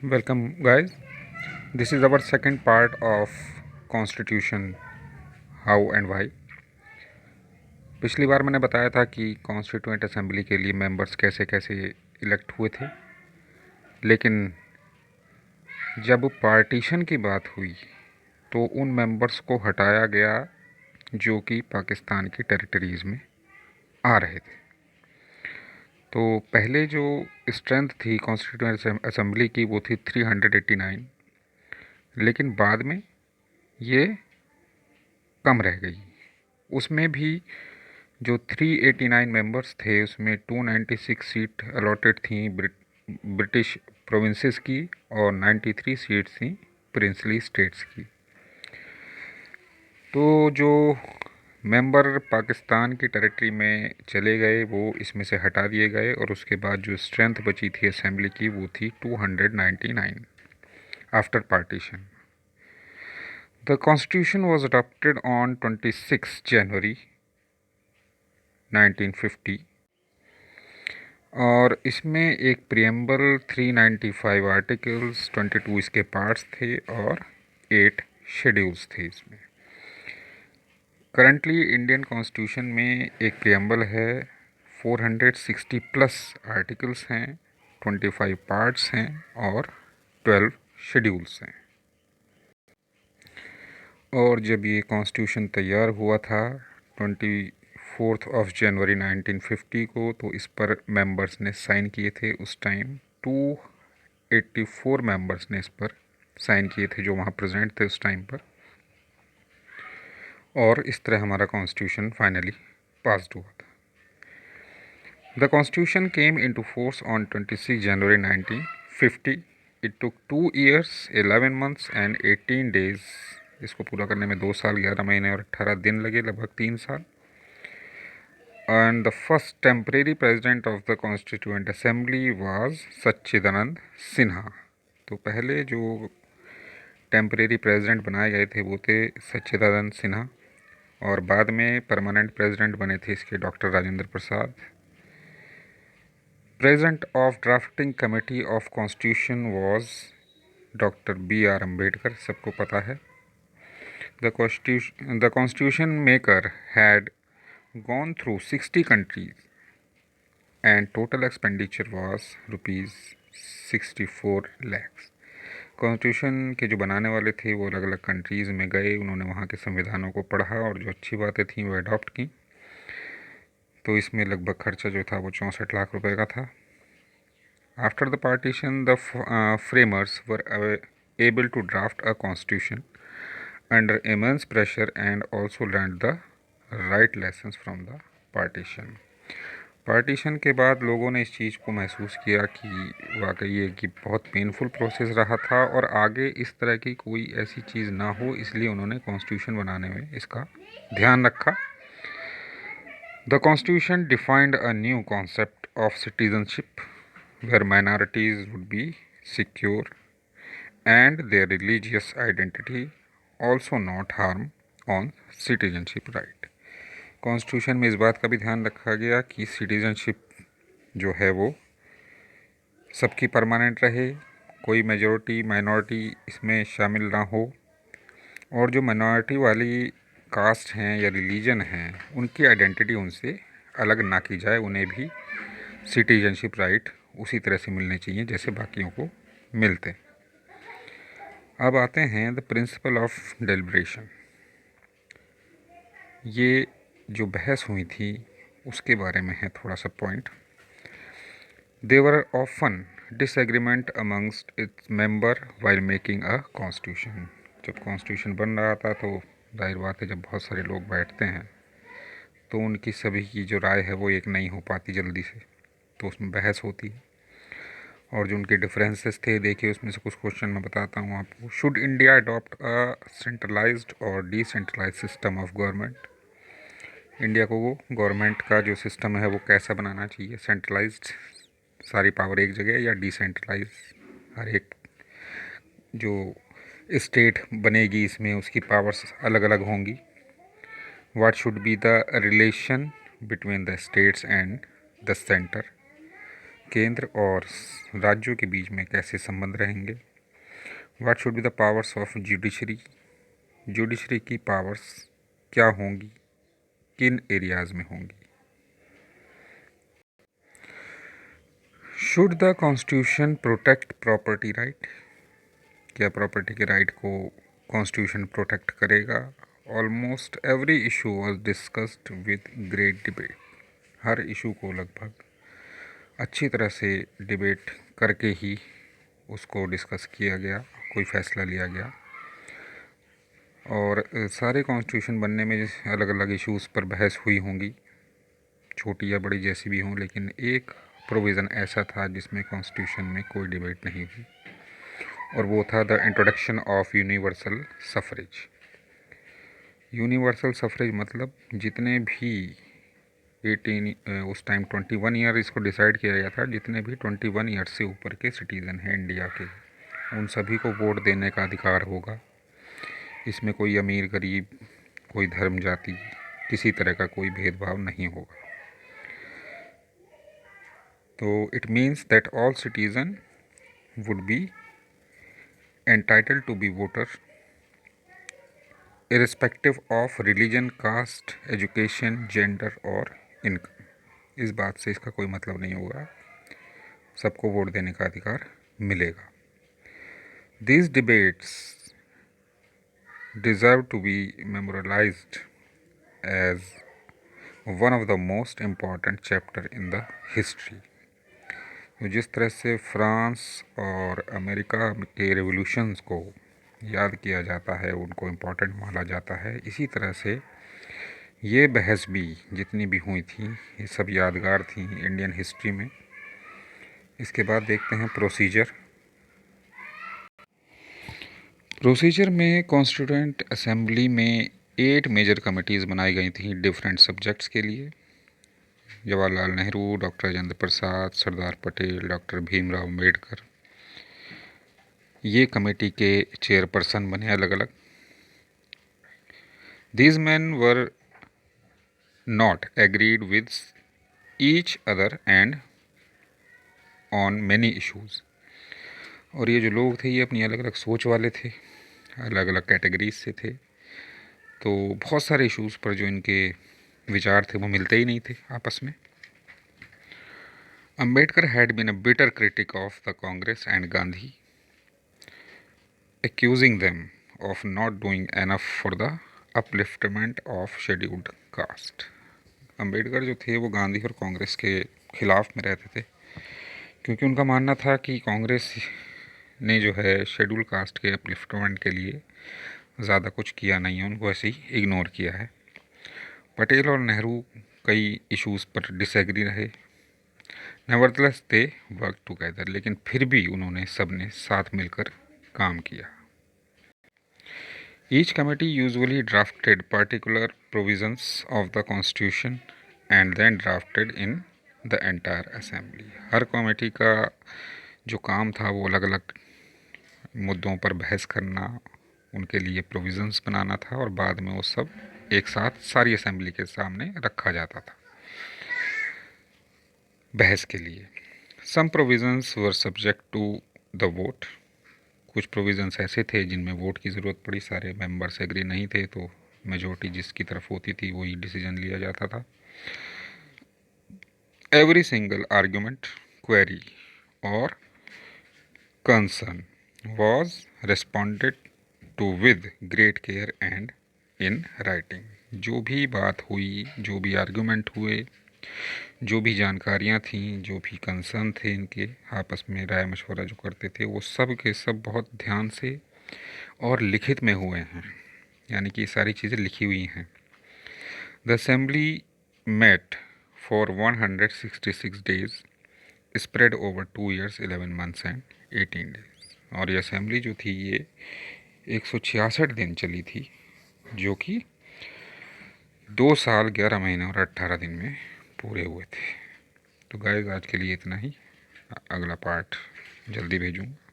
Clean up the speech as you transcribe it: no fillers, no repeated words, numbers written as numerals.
Welcome, guys. This is our second part of Constitution How and Why. पिछली बार मैंने बताया था कि कॉन्स्टिट्यूएंट असेंबली के लिए मेंबर्स कैसे कैसे इलेक्ट हुए थे, लेकिन जब पार्टीशन की बात हुई तो उन मेंबर्स को हटाया गया जो कि पाकिस्तान की टेरिटरीज़ में आ रहे थे। तो पहले जो स्ट्रेंथ थी कॉन्स्टिट्यूएंट असेंबली की वो थी 389, लेकिन बाद में ये कम रह गई। उसमें भी जो 389 मेंबर्स थे उसमें 296 सीट अलॉटेड थी ब्रिटिश प्रोविंसेस की और 93 सीट्स थी प्रिंसली स्टेट्स की। तो जो मेंबर पाकिस्तान की टेरिटरी में चले गए वो इसमें से हटा दिए गए और उसके बाद जो स्ट्रेंथ बची थी असेंबली की वो थी 299 after partition. The constitution was adopted on 26 जनवरी 1950 और इसमें एक प्रियम्बल 395 आर्टिकल्स 22 इसके पार्ट्स थे और 8 शेड्यूल्स थे इसमें। करंटली इंडियन कॉन्स्टिट्यूशन में एक प्रियम्बल है, 460 प्लस आर्टिकल्स हैं, 25 पार्ट्स हैं और 12 शेड्यूल्स हैं। और जब ये कॉन्स्टिट्यूशन तैयार हुआ था 24 जनवरी 1950 को, तो इस पर मेंबर्स ने साइन किए थे। उस टाइम 284 मेंबर्स ने इस पर साइन किए थे जो वहाँ प्रेजेंट थे उस टाइम पर, और इस तरह हमारा कॉन्स्टिट्यूशन फाइनली पास्ड हुआ था। The constitution came into force on 26 January 1950। It took 2 years 11 months and 18 days। इसको पूरा करने में 2 साल 11 महीने और 18 दिन लगे, लगभग 3 साल। And the first temporary president of the constituent assembly was Sachchidananda Sinha. तो पहले जो टेम्परेरी प्रेसिडेंट बनाए गए थे वो थे सच्चिदानंद सिन्हा, और बाद में परमानेंट प्रेसिडेंट बने थे इसके doctor Rajendra Prasad. President of drafting committee of constitution was doctor B.R. Ambedkar, सबको पता है। The constitution maker had gone through 60 countries and total expenditure was rupees 64 lakhs। Constitution के जो बनाने वाले थे वो अलग अलग कंट्रीज़ में गए, उन्होंने वहाँ के संविधानों को पढ़ा और जो अच्छी बातें थी वो अडॉप्ट की। तो इसमें लगभग खर्चा जो था वो 64 लाख रुपए का था। After the partition the framers were able to draft a constitution under immense pressure and also learned the right lessons from the partition। Partition के बाद लोगों ने इस चीज़ को महसूस किया कि वाकई ये कि बहुत पेनफुल प्रोसेस रहा था और आगे इस तरह की कोई ऐसी चीज़ ना हो, इसलिए उन्होंने कॉन्स्टिट्यूशन बनाने में इसका ध्यान रखा। The constitution defined a new concept of citizenship where minorities would be secure and their religious identity also not harm on citizenship right. Constitution में इस बात का भी ध्यान रखा गया कि सिटीजनशिप जो है वो सबकी परमानेंट रहे, कोई मेजॉरिटी माइनॉरिटी इसमें शामिल ना हो, और जो माइनॉरिटी वाली कास्ट हैं या रिलीजन हैं उनकी आइडेंटिटी उनसे अलग ना की जाए, उन्हें भी सिटीजनशिप राइट उसी तरह से मिलने चाहिए जैसे बाकियों को मिलते। अब आते हैं द प्रिंसिपल ऑफ डेलिब्रेशन। ये जो बहस हुई थी उसके बारे में है थोड़ा सा point. There were often disagreement amongst its member while making a constitution. जब कॉन्स्टिट्यूशन बन रहा था तो जाहिर बात है जब बहुत सारे लोग बैठते हैं तो उनकी सभी की जो राय है वो एक नहीं हो पाती जल्दी से, तो उसमें बहस होती है। और जो उनके डिफरेंसेस थे देखिए उसमें से कुछ क्वेश्चन मैं बताता हूँ आपको। Should India adopt a centralised और decentralised system of government. India को वो गवर्नमेंट का जो सिस्टम है वो कैसा बनाना चाहिए, सेंट्रलाइज्ड सारी पावर एक जगह या डिसेंट्रलाइज हर एक जो स्टेट बनेगी इसमें उसकी पावर्स अलग अलग होंगी। What should be the relation between the states and the centre. केंद्र और राज्यों के बीच में कैसे संबंध रहेंगे। What should be the powers of judiciary, judiciary की पावर्स क्या होंगी, किन एरियाज़ में होंगी। Should the constitution protect property right, क्या प्रॉपर्टी के राइट को कॉन्स्टिट्यूशन प्रोटेक्ट करेगा। Almost every issue was discussed with great debate, her issue को लगभग अच्छी तरह से डिबेट करके ही उसको डिस्कस किया गया, कोई फ़ैसला लिया गया। और सारे कॉन्स्टिट्यूशन बनने में अलग अलग इश्यूज़ पर बहस हुई होंगी, छोटी या बड़ी जैसी भी हों, लेकिन एक प्रोविज़न ऐसा था जिसमें कॉन्स्टिट्यूशन में कोई डिबेट नहीं हुई, और वो था the introduction of universal suffrage. Universal suffrage मतलब जितने भी 18 उस टाइम 21 ईयर इसको डिसाइड किया गया था, जितने भी 21 ईयर से ऊपर के सिटीज़न हैं इंडिया के, उन सभी को वोट देने का अधिकार होगा। इसमें कोई अमीर गरीब, कोई धर्म जाति, किसी तरह का कोई भेदभाव नहीं होगा। तो it means that all citizen would be entitled to be voter irrespective of religion, caste, education, gender और इनकम। इस बात से इसका कोई मतलब नहीं होगा, सबको वोट देने का अधिकार मिलेगा। These debates deserve to be memorialized as one of the most important chapter in the history। तो जिस तरह से फ्रांस और अमेरिका के रेवोल्यूशंस को याद किया जाता है, उनको इम्पोर्टेंट माना जाता है, इसी तरह से ये बहस भी जितनी भी हुई थी, ये सब यादगार थी इंडियन हिस्ट्री में। इसके बाद देखते हैं प्रोसीजर। प्रोसीजर में कॉन्स्टिट्यूएंट असेंबली में 8 मेजर कमेटीज़ बनाई गई थी डिफरेंट सब्जेक्ट्स के लिए। जवाहरलाल नेहरू, डॉक्टर राजेंद्र प्रसाद, सरदार पटेल, डॉक्टर भीमराव अम्बेडकर, ये कमेटी के चेयरपर्सन बने अलग अलग। These man were not agreed with each other and on many issues. और ये जो लोग थे ये अपनी अलग अलग सोच वाले थे, अलग अलग कैटेगरीज से थे, तो बहुत सारे इश्यूज़ पर जो इनके विचार थे वो मिलते ही नहीं थे आपस में। Ambedkar had been a bitter critic of the Congress and Gandhi, accusing them of not doing enough for the upliftment of scheduled caste। Ambedkar जो थे वो गांधी और कांग्रेस के खिलाफ में रहते थे, क्योंकि उनका मानना था कि कांग्रेस ने जो है शेड्यूल कास्ट के अपलिफ्टमेंट के लिए ज़्यादा कुछ किया नहीं है, उनको ऐसे ही इग्नोर किया है। पटेल और नेहरू कई इश्यूज़ पर डिसएग्री रहे, नेवरदलेस दे वर्क टुगेदर, लेकिन फिर भी उन्होंने सब ने साथ मिलकर काम किया। Each committee usually drafted particular provisions of the constitution and then drafted in the entire assembly. हर कमेटी का जो काम था वो अलग अलग मुद्दों पर बहस करना, उनके लिए प्रोविजंस बनाना था, और बाद में वो सब एक साथ सारी असेंबली के सामने रखा जाता था बहस के लिए। Some provisions were subject to the vote, कुछ प्रोविजंस ऐसे थे जिनमें वोट की ज़रूरत पड़ी, सारे मेंबर्स एग्री नहीं थे, तो मेजॉरिटी जिसकी तरफ होती थी वही डिसीजन लिया जाता था। एवरी सिंगल आर्ग्यूमेंट, क्वेरी और concern was responded to with great care and in writing. जो भी बात हुई, जो भी आर्ग्यूमेंट हुए, जो भी जानकारियाँ थीं, जो भी कंसर्न थे, इनके आपस में राय मशवरा जो करते थे, वो सब के सब बहुत ध्यान से और लिखित में हुए हैं, यानी कि सारी चीज़ें लिखी हुई हैं। The assembly met for 166 days spread over 2 years 11 months and 18 days। और ये असेंबली जो थी ये 166 दिन चली थी, जो कि 2 साल 11 महीने और 18 दिन में पूरे हुए थे। तो गाइस आज के लिए इतना ही, अगला पार्ट जल्दी भेजूँगा।